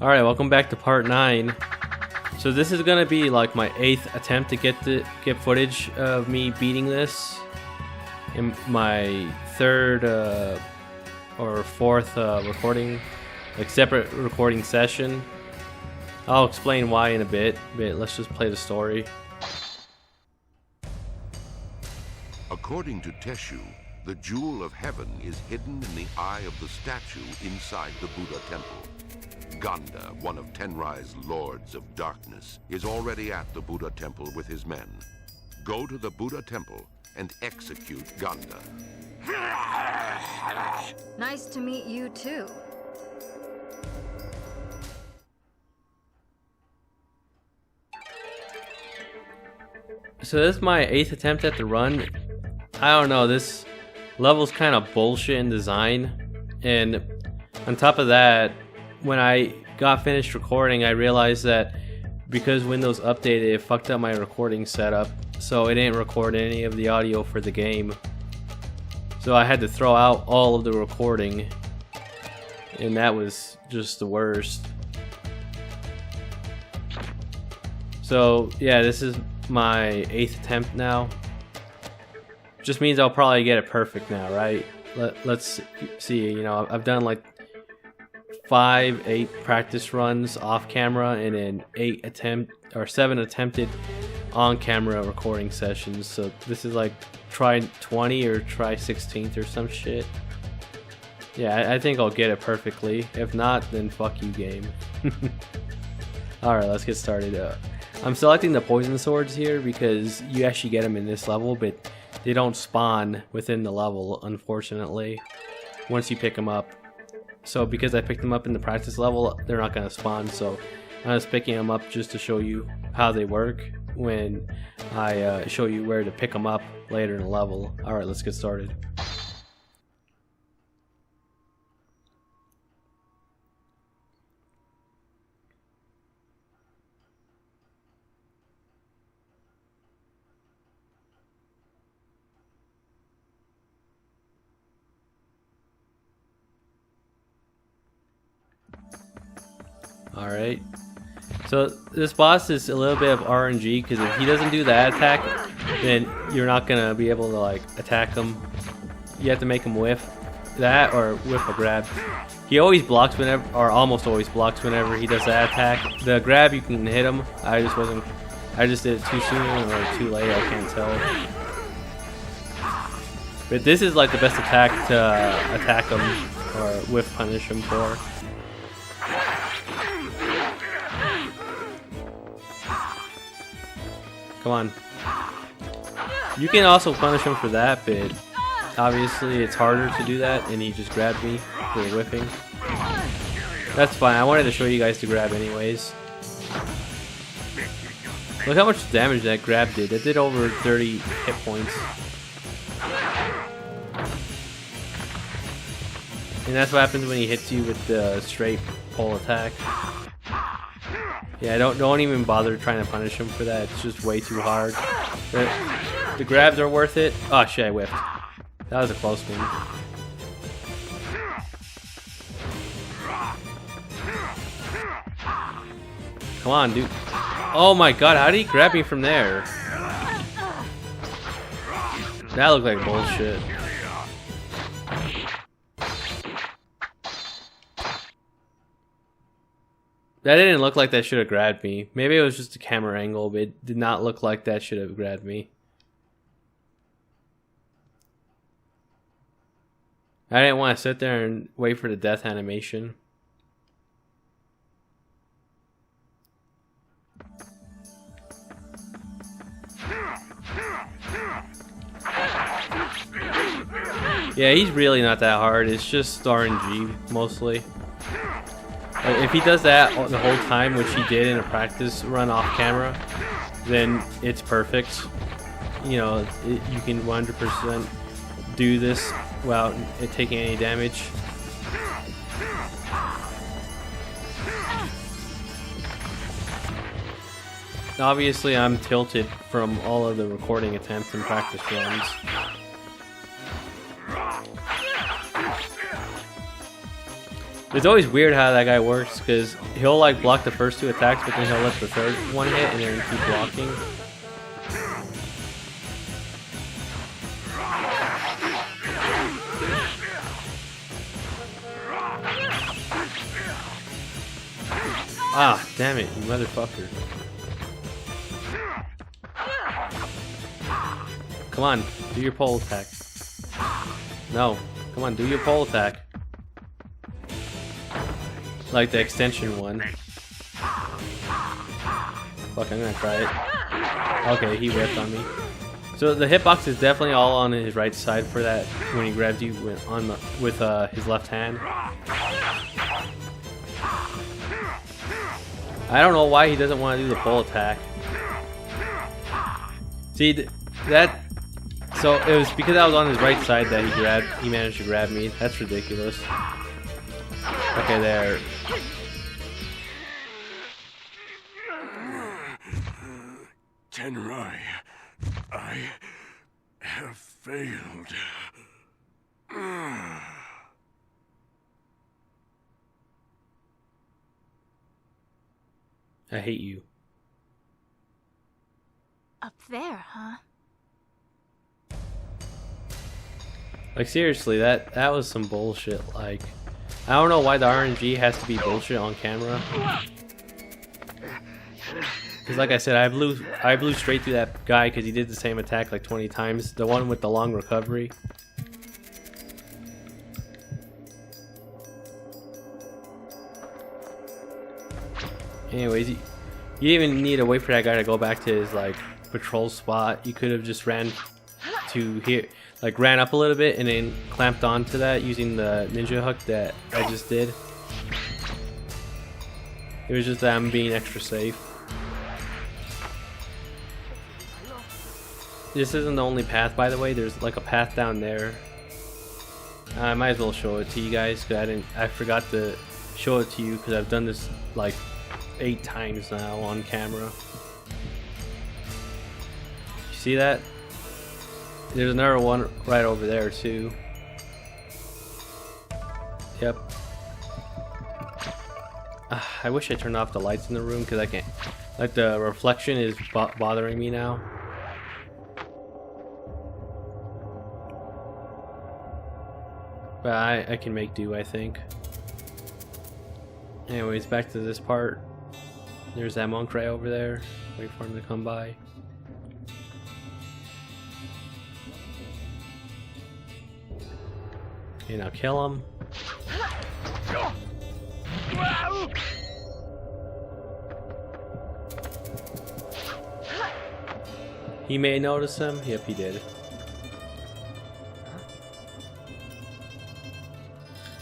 Alright, welcome back to part 9. So this is gonna be like my 8th attempt to get footage of me beating this. In my 3rd or 4th recording, like separate recording session. I'll explain why in a bit, but let's just play the story. According to Tenchu, the jewel of heaven is hidden in the eye of the statue inside the Buddha temple. Ganda, one of Tenrai's lords of darkness, is already at the Buddha temple with his men. Go to the Buddha temple and execute Ganda. Nice to meet you too. So this is my 8th attempt at the run. I don't know, this level's kind of bullshit in design, and on top of that, when I got finished recording, I realized that because Windows updated, it fucked up my recording setup, so it didn't record any of the audio for the game. So I had to throw out all of the recording, and that was just the worst. So yeah, this is my 8th attempt now. Just means I'll probably get it perfect now, right? Let's see, you know, I've done like 8 practice runs off camera, and then 7 attempted on camera recording sessions. So this is like try 20 or try 16th or some shit. Yeah, I think I'll get it perfectly. If not, then fuck you, game. Alright, let's get started. I'm selecting the poison swords here because you actually get them in this level, but they don't spawn within the level, unfortunately, once you pick them up. So because I picked them up in the practice level, they're not going to spawn, so I'm just picking them up just to show you how they work when I show you where to pick them up later in the level. Alright, let's get started. Alright, so this boss is a little bit of RNG, because if he doesn't do that attack, then you're not going to be able to like attack him. You have to make him whiff that or whiff a grab. He always blocks whenever, or almost always blocks whenever he does that attack. The grab, you can hit him. I just did it too soon or too late, I can't tell. But this is like the best attack to attack him or whiff punish him for. Come on. You can also punish him for that, but obviously it's harder to do that, and he just grabbed me for whipping. That's fine, I wanted to show you guys to grab anyways. Look how much damage that grab did. That did over 30 hit points. And that's what happens when he hits you with the straight pull attack. Yeah, don't even bother trying to punish him for that. It's just way too hard. The grabs are worth it. Oh shit, I whiffed. That was a close one. Come on, dude. Oh my god, how did he grab me from there? That looked like bullshit. That didn't look like that should have grabbed me. Maybe it was just a camera angle, but it did not look like that should have grabbed me. I didn't want to sit there and wait for the death animation. Yeah, he's really not that hard. It's just RNG, mostly. If he does that the whole time, which he did in a practice run off camera, then it's perfect. You know, you can 100% do this without it taking any damage. Obviously, I'm tilted from all of the recording attempts and practice runs. It's always weird how that guy works, because he'll like block the first 2 attacks, but then he'll let the third one hit and then keep blocking. Ah, damn it, you motherfucker. Come on, do your pole attack. No, come on, do your pole attack. Like the extension one. Fuck, I'm gonna try it. Okay, he ripped on me. So the hitbox is definitely all on his right side for that when he grabs you with his left hand. I don't know why he doesn't want to do the pole attack. See, so it was because I was on his right side that he managed to grab me. That's ridiculous. Okay, there. Tenrai, I have failed. I hate you. Up there, huh? Like seriously, that was some bullshit. Like, I don't know why the RNG has to be bullshit on camera. Because like I said, I blew straight through that guy because he did the same attack like 20 times. The one with the long recovery. Anyways, you didn't even need to wait for that guy to go back to his like patrol spot. You could have just ran to here, like ran up a little bit and then clamped onto that using the ninja hook that I just did. It was just that I'm being extra safe. This isn't the only path, by the way. There's like a path down there. I might as well show it to you guys because I forgot to show it to you because I've done this like 8 times now on camera. You see that? There's another one right over there too. Yep. I wish I turned off the lights in the room because I can't. Like the reflection is bothering me now. But I can make do, I think. Anyways, back to this part. There's that monk right over there. Wait for him to come by. Okay, now kill him. He may notice him. Yep, he did.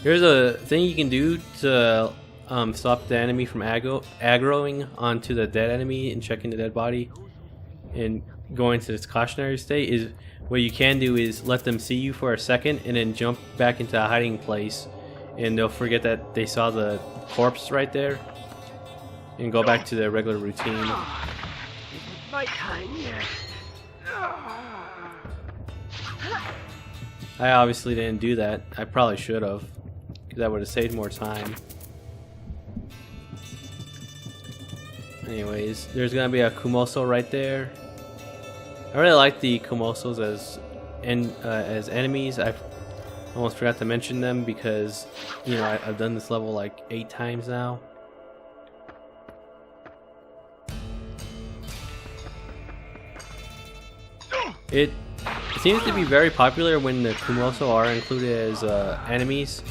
Here's a thing you can do to stop the enemy from aggroing onto the dead enemy and checking the dead body and going to this cautionary state. Is what you can do is let them see you for a second and then jump back into a hiding place, and they'll forget that they saw the corpse right there and go back to their regular routine. My time yet. I obviously didn't do that. I probably should have, because that would have saved more time. Anyways, there's gonna be a Kumoso right there. I really like the Kumosos as enemies. I almost forgot to mention them because, you know, I've done this level like 8 times now. It seems to be very popular when the Kumoso are included as enemies.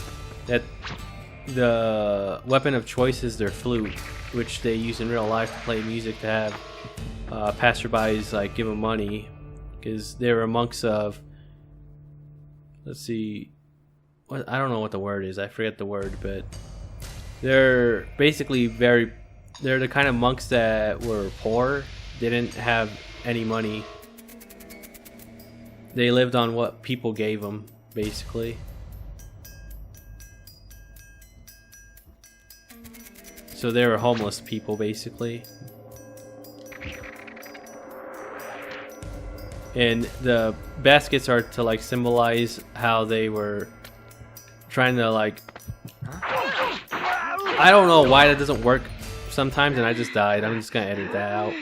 That the weapon of choice is their flute, which they use in real life to play music to have passerbys like give them money, because they're monks of, let's see, what, I don't know what the word is, I forget the word, but they're basically they're the kind of monks that were poor. They didn't have any money. They lived on what people gave them, basically. So they were homeless people, basically. And the baskets are to like symbolize how they were trying to like I don't know why that doesn't work sometimes, and I just died. I'm just gonna edit that out.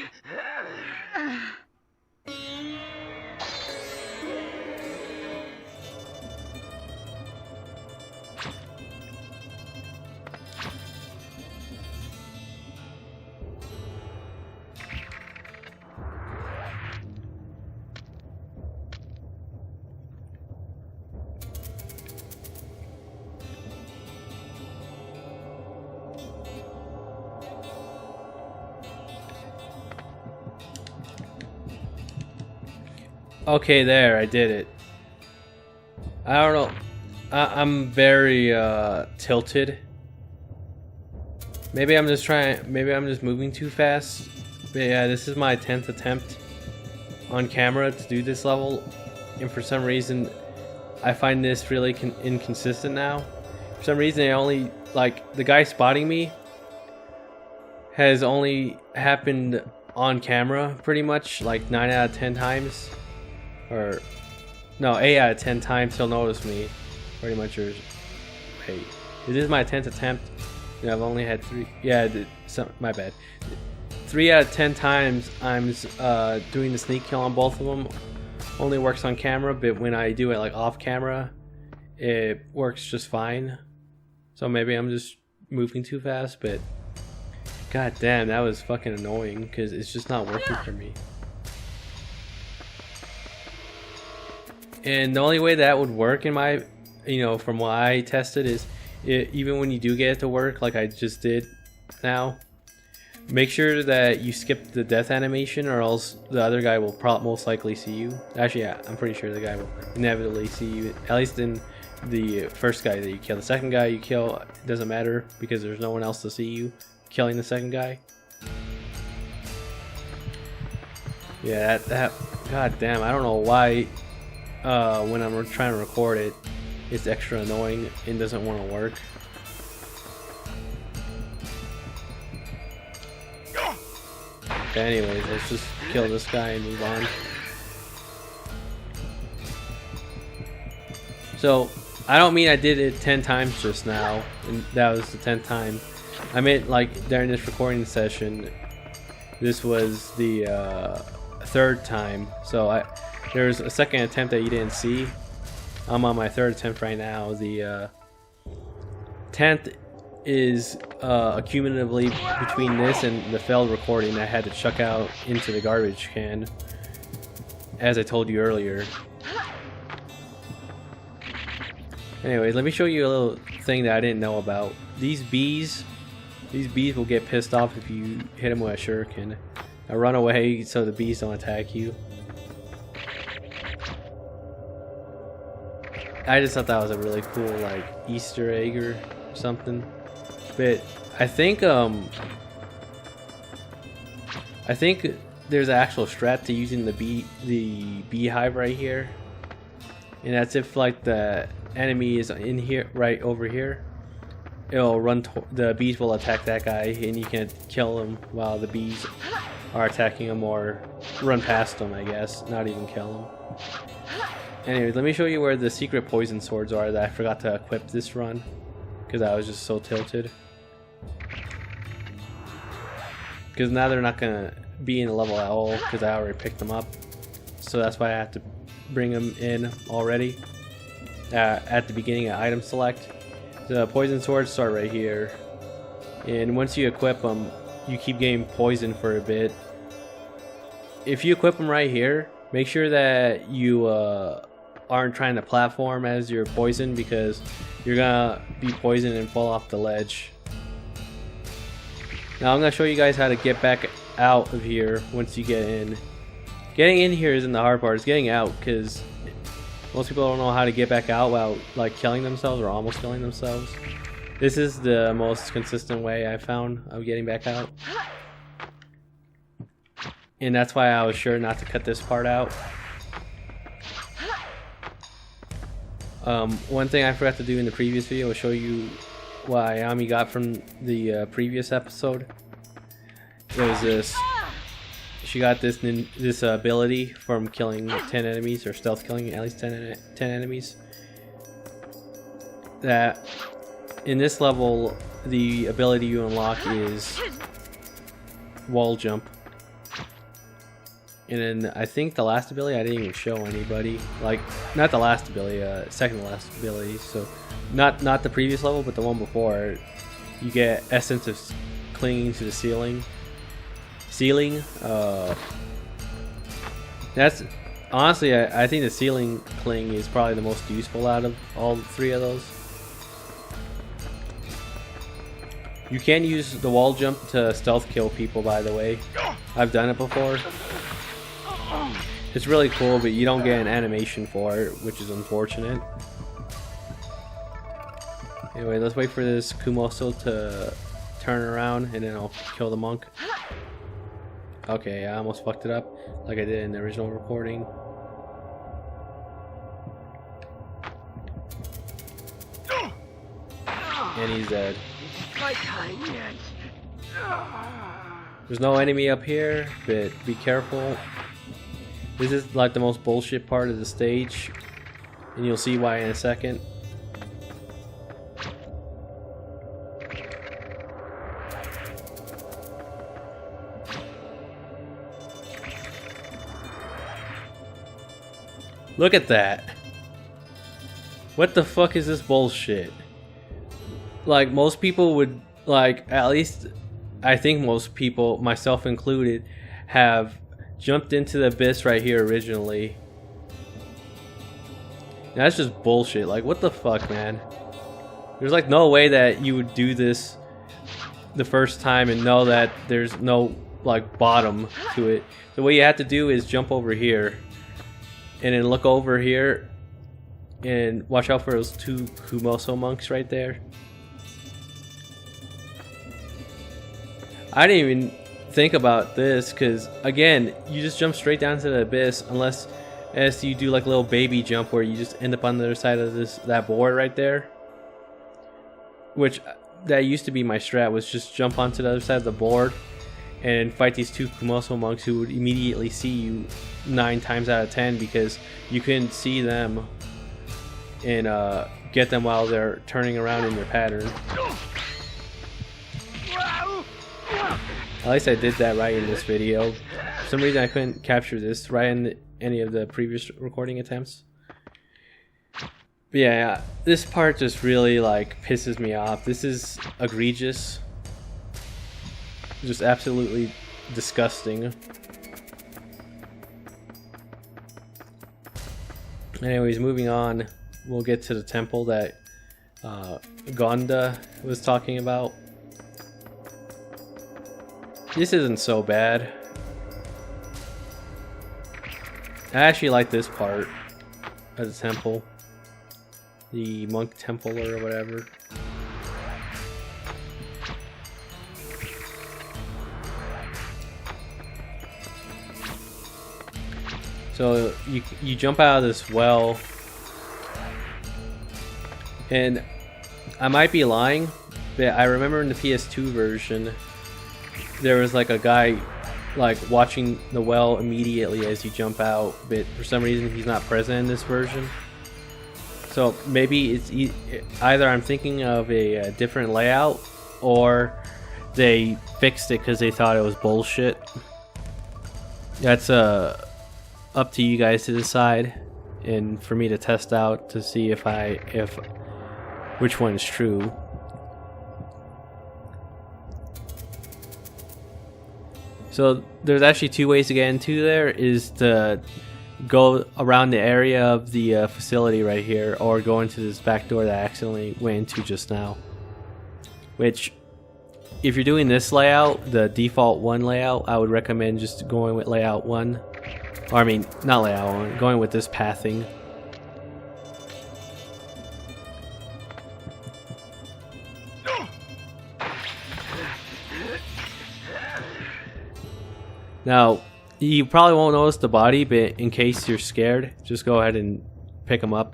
Okay, there, I did it. I don't know. I'm very tilted. Maybe I'm just moving too fast. But yeah, this is my 10th attempt on camera to do this level, and for some reason, I find this really inconsistent now. For some reason, I only like the guy spotting me has only happened on camera pretty much like 9 out of 10 times. Or no, 8 out of 10 times he'll notice me pretty much. Or wait, this is my 10th attempt. Yeah, I've only had 3. Yeah, my bad. 3 out of 10 times I'm doing the sneak kill on both of them. Only works on camera, but when I do it like off camera, it works just fine. So maybe I'm just moving too fast, but god damn, that was fucking annoying because it's just not working for me. And the only way that would work in my, from what I tested is, even when you do get it to work, like I just did now, make sure that you skip the death animation, or else the other guy will most likely see you. Actually, yeah, I'm pretty sure the guy will inevitably see you, at least in the first guy that you kill. The second guy you kill, it doesn't matter because there's no one else to see you killing the second guy. Yeah, that god damn, I don't know why when I'm trying to record it, it's extra annoying and doesn't want to work. Okay, anyways, let's just kill this guy and move on. So, I don't mean I did it 10 times just now, and that was the 10th time. I meant like during this recording session, this was the 3rd time. So there's a second attempt that you didn't see. I'm on my 3rd attempt right now. The 10th is accumulatively between this and the failed recording that I had to chuck out into the garbage can, as I told you earlier. Anyways, let me show you a little thing that I didn't know about. These bees will get pissed off if you hit them with a shuriken. Now run away so the bees don't attack you. I just thought that was a really cool like Easter egg or something. But I think there's an actual strat to using the beehive right here, and that's if like the enemy is in here, right over here, it'll run. The bees will attack that guy, and you can kill him while the bees are attacking him, or run past him, I guess, not even kill him. Anyways, let me show you where the secret poison swords are that I forgot to equip this run because I was just so tilted. Because now they're not gonna be in a level at all because I already picked them up. So that's why I have to bring them in already at the beginning of item select. The poison swords start right here, and once you equip them, you keep getting poison for a bit. If you equip them right here, make sure that you aren't trying to platform as you're poisoned, because you're gonna be poisoned and fall off the ledge. Now I'm gonna show you guys how to get back out of here once you get in. Getting in here isn't the hard part, it's getting out, because most people don't know how to get back out without like killing themselves or almost killing themselves. This is the most consistent way I found of getting back out. And that's why I was sure not to cut this part out. One thing I forgot to do in the previous video was show you what Ayame got from the previous episode. It was this. She got this ability from killing 10 enemies, or stealth killing at least 10 enemies. That in this level, the ability you unlock is wall jump. And then I think the last ability I didn't even show anybody. Like, not the last ability, second to last ability. So, not the previous level, but the one before. You get essence of clinging to the ceiling. That's honestly, I think the ceiling cling is probably the most useful out of all three of those. You can use the wall jump to stealth kill people, by the way. I've done it before. It's really cool, but you don't get an animation for it, which is unfortunate. Anyway, let's wait for this Kumoso to turn around, and then I'll kill the monk. Okay, I almost fucked it up, like I did in the original recording. And he's dead. There's no enemy up here, but be careful. This is like the most bullshit part of the stage, and you'll see why in a second. Look at that. What the fuck is this bullshit? Like, most people would, like, at least I think most people, myself included, have jumped into the abyss right here originally. And that's just bullshit. Like, what the fuck, man? There's like no way that you would do this the first time and know that there's no like bottom to it. So what you have to do is jump over here and then look over here and watch out for those two Kumoso monks right there. I didn't even think about this because, again, you just jump straight down to the abyss unless as you do like a little baby jump where you just end up on the other side of that board right there. Which that used to be my strat, was just jump onto the other side of the board and fight these two Kumoso monks who would immediately see you 9 times out of 10 because you couldn't see them and get them while they're turning around in their pattern. At least I did that right in this video. For some reason I couldn't capture this right in any of the previous recording attempts. But yeah, this part just really like pisses me off. This is egregious. Just absolutely disgusting. Anyways, moving on, we'll get to the temple that Gonda was talking about. This isn't so bad. I actually like this part of the temple. The monk temple or whatever. So you jump out of this well, and I might be lying, but I remember in the PS2 version there was like a guy like watching the well immediately as you jump out, but for some reason he's not present in this version. So maybe it's either I'm thinking of a different layout, or they fixed it because they thought it was bullshit. That's up to you guys to decide, and for me to test out to see if which one is true. So there's actually 2 ways to get into there, is to go around the area of the facility right here, or go into this back door that I accidentally went into just now. Which, if you're doing this layout, the default 1 layout, I would recommend just going with layout 1. Or I mean, not layout 1, going with this pathing. Now, you probably won't notice the body, but in case you're scared, just go ahead and pick them up.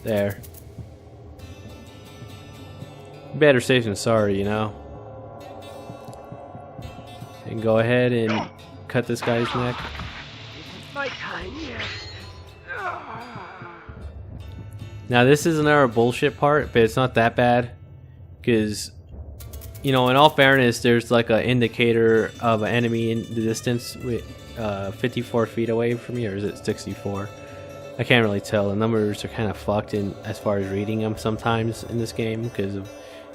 There. Better safe than sorry, you know. And go ahead and cut this guy's neck. My time yet. Now this is another bullshit part, but it's not that bad. because, you know, in all fairness, there's like an indicator of an enemy in the distance with 54 feet away from me, or is it 64? I can't really tell. The numbers are kind of fucked in as far as reading them sometimes in this game because of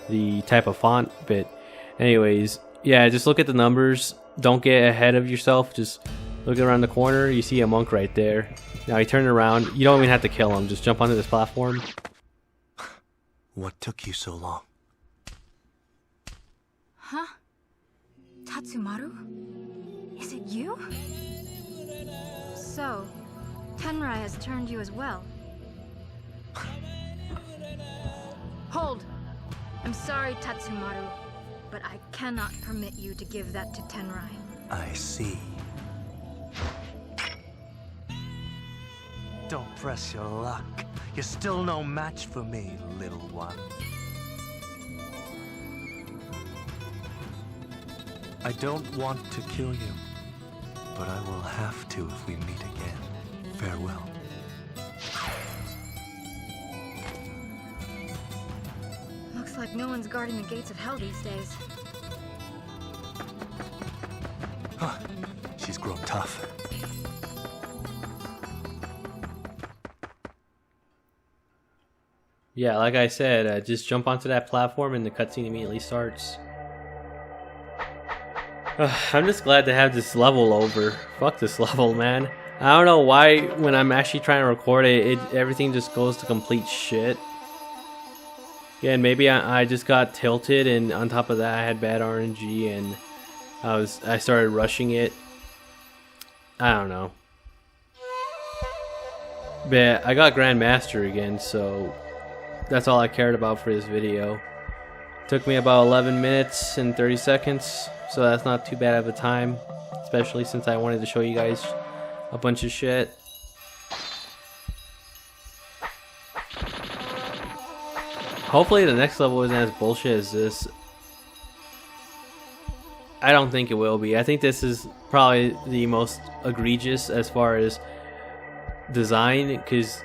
the type of font. But anyways, yeah, just look at the numbers. Don't get ahead of yourself. Just look around the corner. You see a monk right there. Now you turn around. You don't even have to kill him. Just jump onto this platform. What took you so long? Huh? Tatsumaru? Is it you? So, Tenrai has turned you as well. Hold! I'm sorry, Tatsumaru, but I cannot permit you to give that to Tenrai. I see. Don't press your luck. You're still no match for me, little one. I don't want to kill you, but I will have to if we meet again. Farewell. Looks like no one's guarding the gates of hell these days. Huh. She's grown tough. Yeah, like I said, just jump onto that platform and the cutscene immediately starts. I'm just glad to have this level over. Fuck this level, man. I don't know why when I'm actually trying to record it, everything just goes to complete shit. Again, maybe I just got tilted, and on top of that I had bad RNG and I started rushing it. I don't know. But I got Grandmaster again, so that's all I cared about for this video. Took me about 11 minutes and 30 seconds, so that's not too bad of a time, especially since I wanted to show you guys a bunch of shit. Hopefully the next level isn't as bullshit as this. I don't think it will be. I think this is probably the most egregious as far as design, because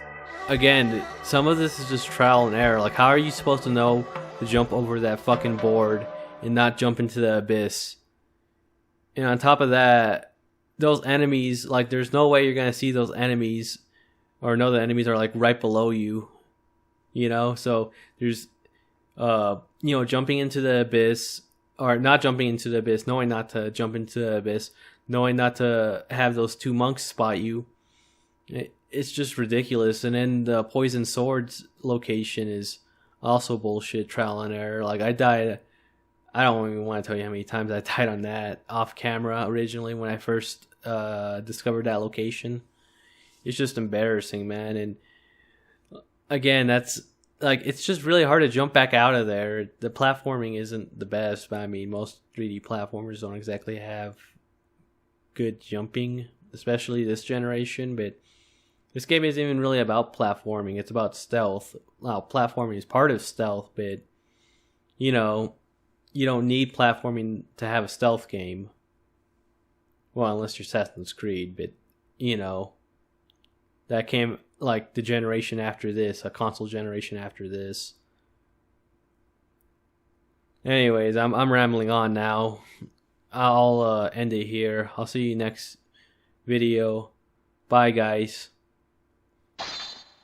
again, some of this is just trial and error. Like, how are you supposed to know to jump over that fucking board and not jump into the abyss? And on top of that, those enemies, like, there's no way you're gonna see those enemies or know the enemies are like right below you, you know? So there's you know, jumping into the abyss, or not jumping into the abyss, knowing not to jump into the abyss, knowing not to have those two monks spot you. It's just ridiculous. And then the poison swords location is also bullshit, trial and error. Like, I died, I don't even want to tell you how many times I died on that off camera originally when I first discovered that location. It's just embarrassing, man. And again, that's like, it's just really hard to jump back out of there. The platforming isn't the best, but I mean, most 3D platformers don't exactly have good jumping, especially this generation. But this game isn't even really about platforming, it's about stealth. Well, platforming is part of stealth, but you know, you don't need platforming to have a stealth game. Well, unless you're Assassin's Creed, but you know, that came like the generation after this, a console generation after this. Anyways, I'm rambling on now. I'll end it here. I'll see you next video. Bye, guys.